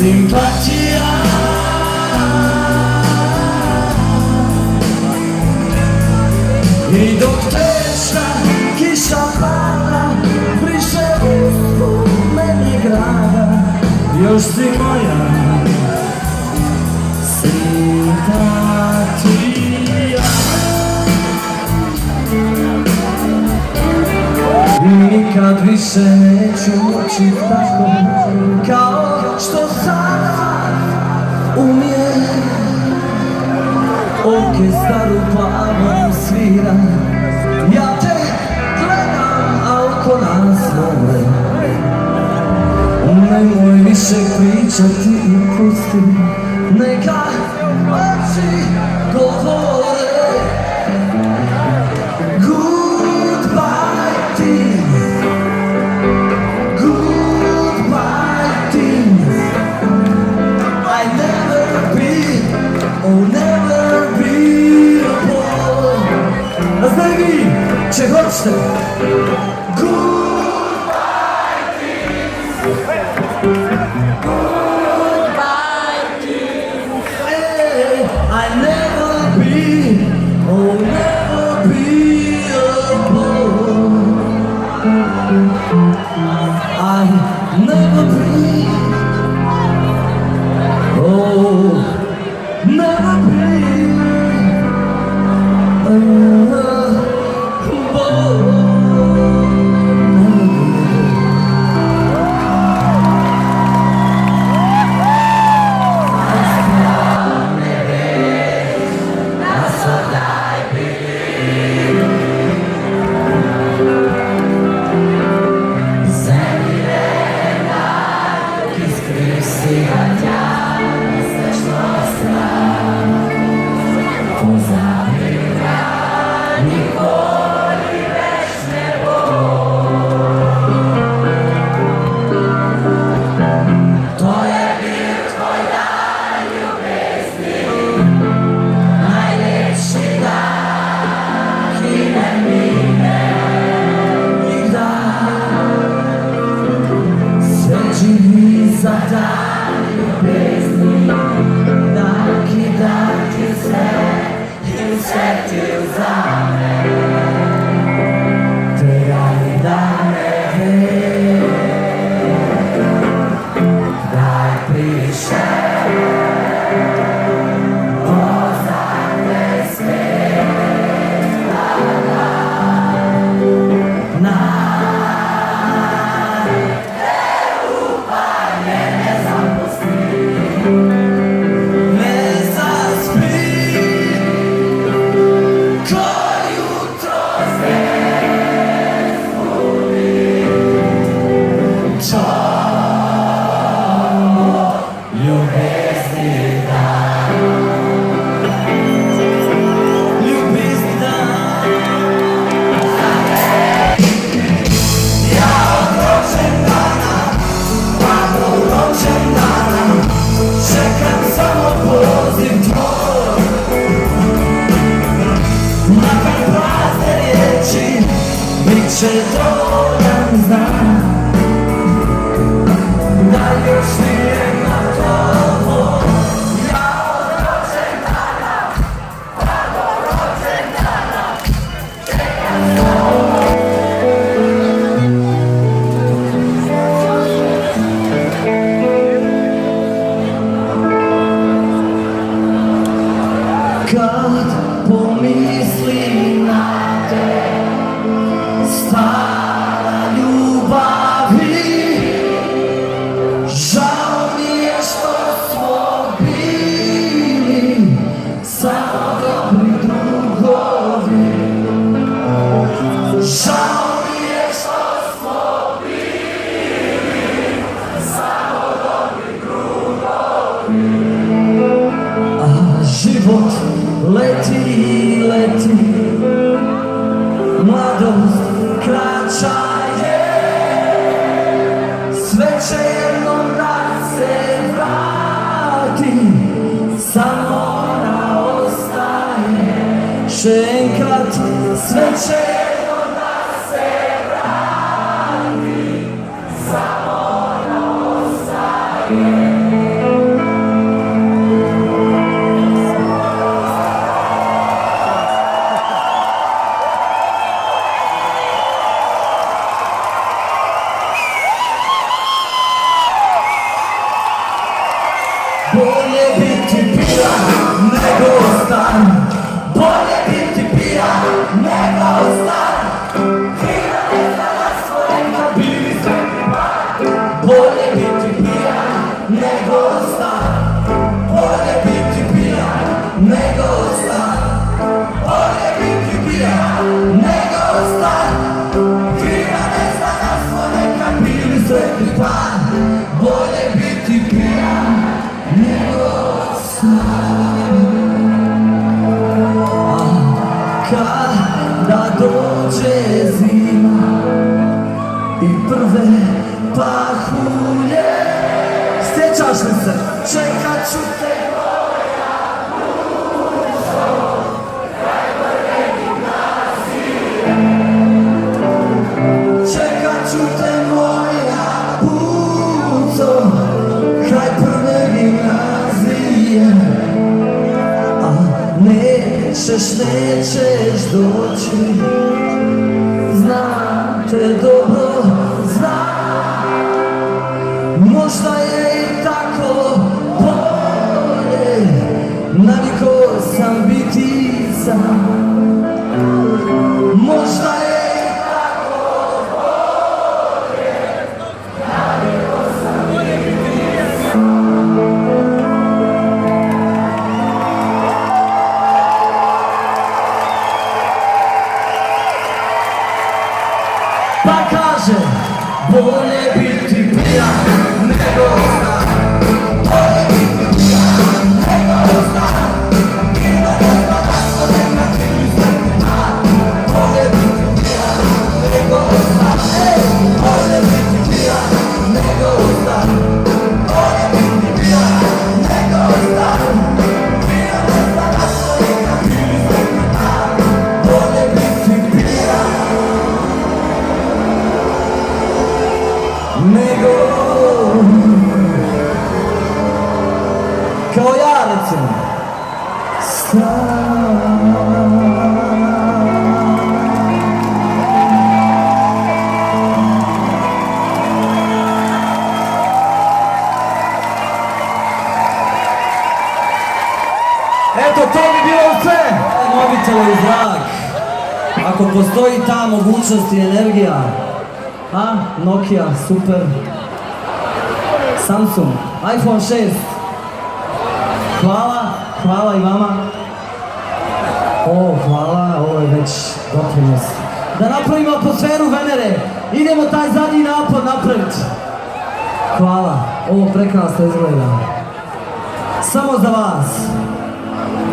simpatija. I dok teška kiša pada, briše uspomeni grada, još si moja simpatija. Nikad više neću moći tako kao što sada umijem. Orkestar u plavom svira, ja te gledam, a oko nas more. Nemoj više pričati i pusti, neka oči govore. Goodbye tears, goodbye tears. I never be, oh never be a boy. A zdaj vi, če hočete. Goodbye tears, goodbye tears. Hey, I never be, oh never be a boy. I never be, oh never be a boy. Za dan ljubezni, daki dati sve i usvetio za me. Trajni dane daj priše, pozadne smela na biće dovoljan znak da još nije gotovo. Ja od rođendana, pa do rođendana čekam kad pomislim na te stara ljubavi, žao mi je što smo bili samo dobri drugovi. Žao mi je što smo bili samo dobri drugovi. A život leti, leti, mladost kraća je, sve će jednom da se vrati, samo ona ostaje šenkat. Sve će jednom da se vrati, samo ona ostaje. prve pahulje. Sjećaš li se? Čekat ću te moja buco, kraj prve gimnazije. Čekat ću te moja buco, kraj prve gimnazije. A nećeš doći, znam te dobro, znam. Možda je i tako bolje, navikao sam biti sam. Možda je i tako bolje, navikao sam biti sam. Pa kaže, bolje biti pijan nego znan. Bolje biti pijan nego znan. Nego znan, ako nema ti znan. Bolje biti pijan nego znan. Bolje biti pijan nego znan. Bolje biti pijan nego znan. Pijan ne znan, ako nema ti znan. Bolje biti pijan nego kao ja recimo eto, to bi bilo sve. Mobitele u zrak, ako postoji ta mogućnost i energija. A, Nokia, super. Samsung, iPhone 6. Hvala i vama. Hvala, ovo je već doprinos. Da napravimo atmosferu Venere. Idemo taj zadnji napad napraviti. Hvala, ovo prekrasno izgleda. Samo za vas.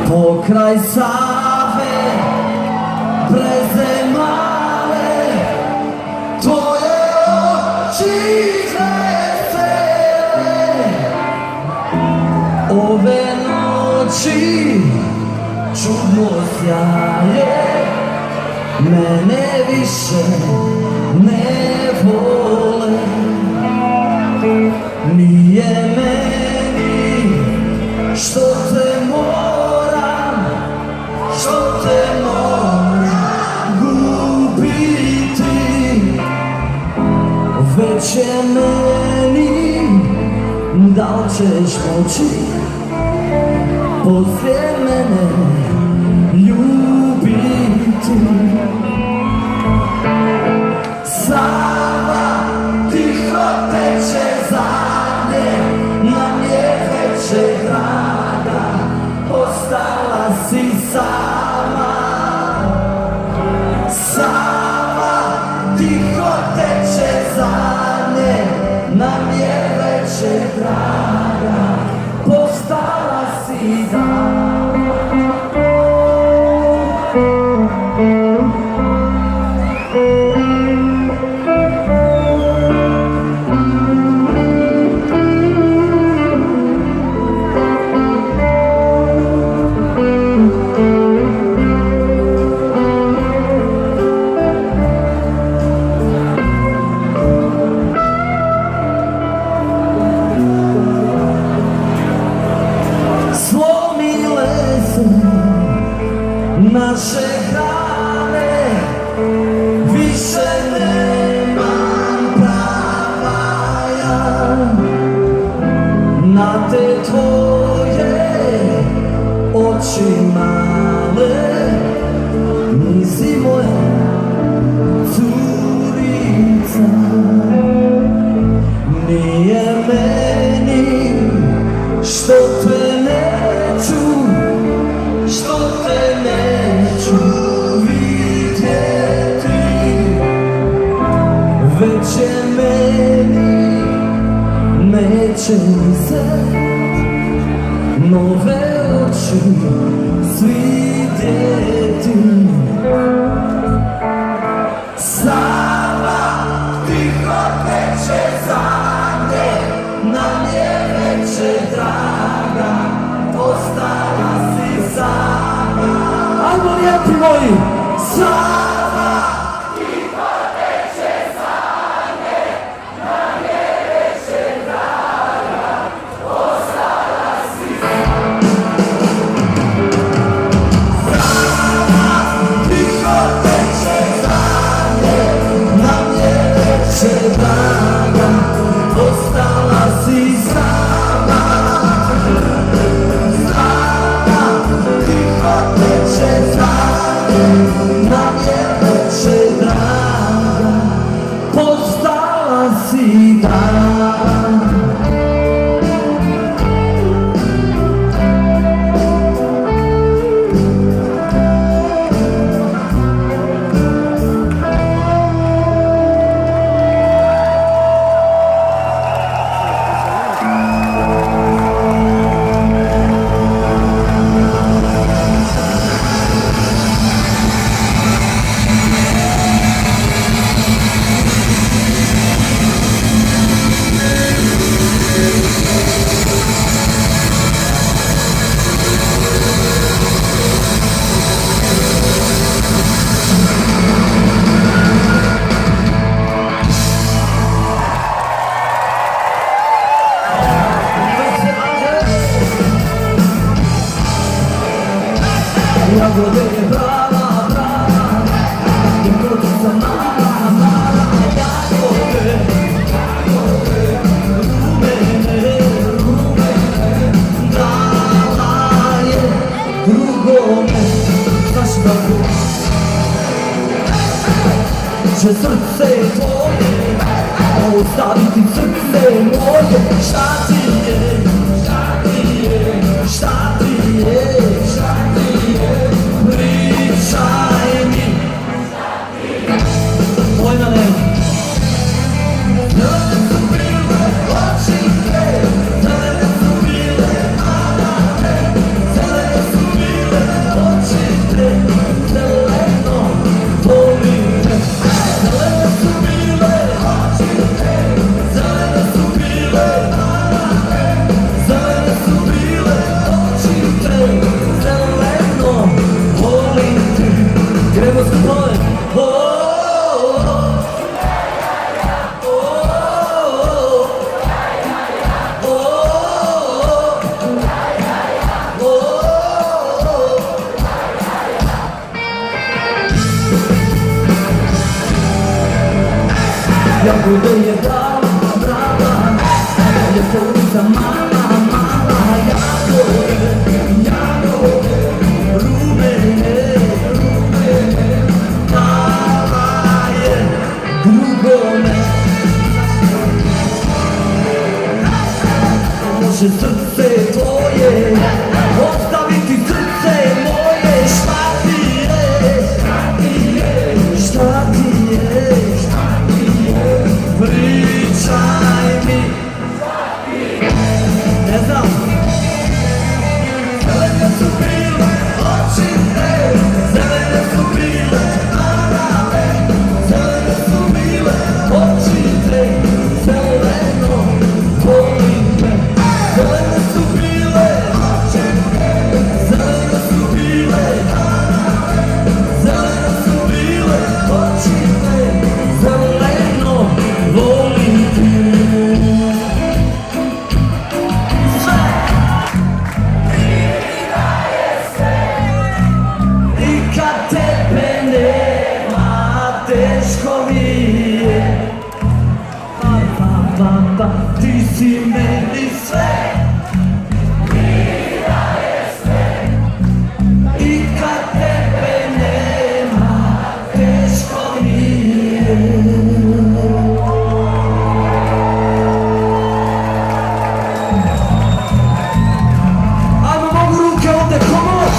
Pokraj Save, breze male, tvoje oči vesele, ove noći čudno sjaje, mene više ne vole. Nije meni što te moram gubiti, već je meni da li ćeš moći poslije mene ljubiti. Sava tiho teče zadnje, nam je veće draga, ostala si sama. Sava tiho teče zadnje, nam je veće draga, postala si sama. Naše grane više nemam prava ja na te tvoje oči male, nisi moja curica. Nije meni što te neću vidjeti, već je meni neće se nove oči svidjeti. Sama tiho kreće za mne, nam je veće draga, ostala si sama. Ajmo lijepi moji, sama. Tiho kreće za mne, nam je veće draga, ostala si sama. Sama, tiho kreće za mne, nam je veće draga, ostala si sama. Sama, tiho kreće za mne, nam je veće draga, postala si dama. Jagode je brava, brava, jagode sam mala, mala. Jagode, jagode, rumene, rumene, dala je drugome. Znaš kako će srce tvoje ostaviti srce moje. Šta ti je, šta ti je, šta ti je, šta ti je, pričaj mi. Pojma nema. Zelene su bile oči tve, zelene su bile manane, zelene su bile oči tve, zeleno volim te. Zelene su bile oči tve, zelene su bile manane, zelene su bile oči tve, zeleno volim te. Gremo se pole. Jagode je brava, brava, ljepotica mala, mala. Jagode, jagode, rumene, rumene, dala je drugome. Može srce tvoje ostaviti srce moje. Šta ti je, šta ti je, šta ti je, šta ti je, pričaj mi. Ne znam. Zelene su bile oči tve, zelene su bile manane, zelene su bile oči tve, zeleno volim te. Zelene su bile oči tve, zelene su bile manane, zelene su bile oči tve, zeleno volim te. I kad tebe nema, teško mi je. Ti si meni sve. I kad tebe nema, teško mi je. Ajmo, mogu ruke ovdje, come on!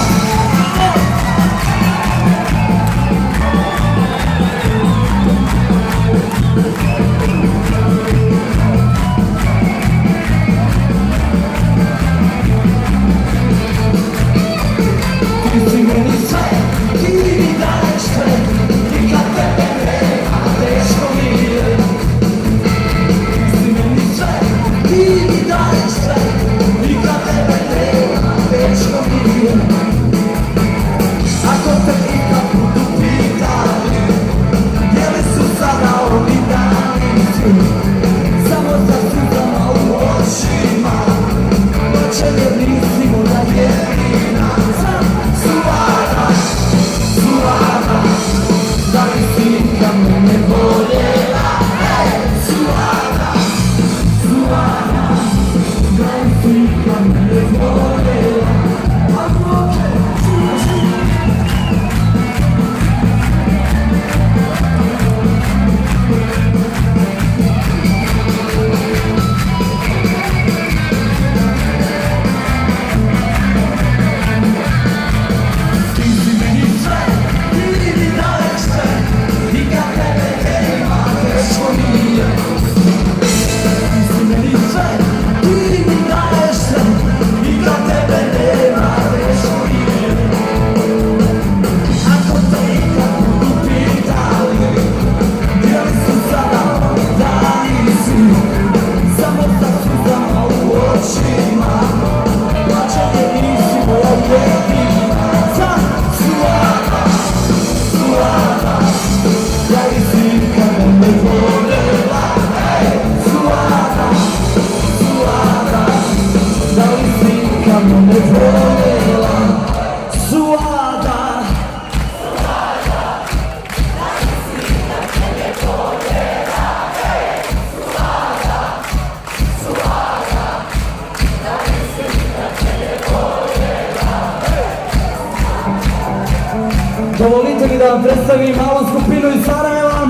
da vam predstavim malu skupinu iz Sarajeva,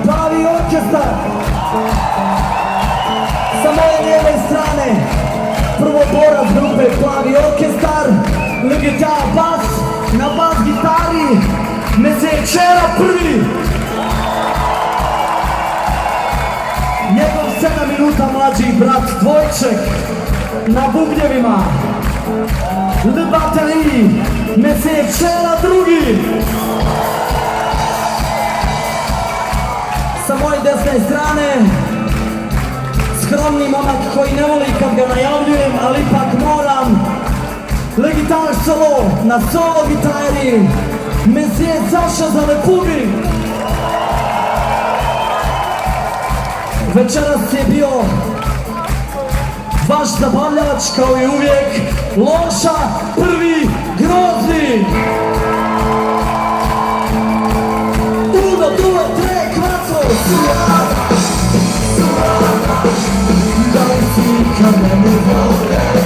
Plavi orkestar. Sa moje lijeve strane, prvo borac grupe Plavi orkestar, na gitar bas, na bas gitari, Mesije Čera prvi. Njegov 7 minuta mlađi brat Dvojček, na bubnjevima, Le Batterie, Mesije Čera drugi. Sa moje desne strane, skromni momak koji ne voli kad ga najavljujem, ali ipak moram, Le Guitar Solo, na solo gitari, Mesije Saša Zalepugi. Večeras je bio vaš zabavljač, kao i uvijek, Loša prvi grozni. 1, 2, 3, 4, suada, da li si kad me ne vole.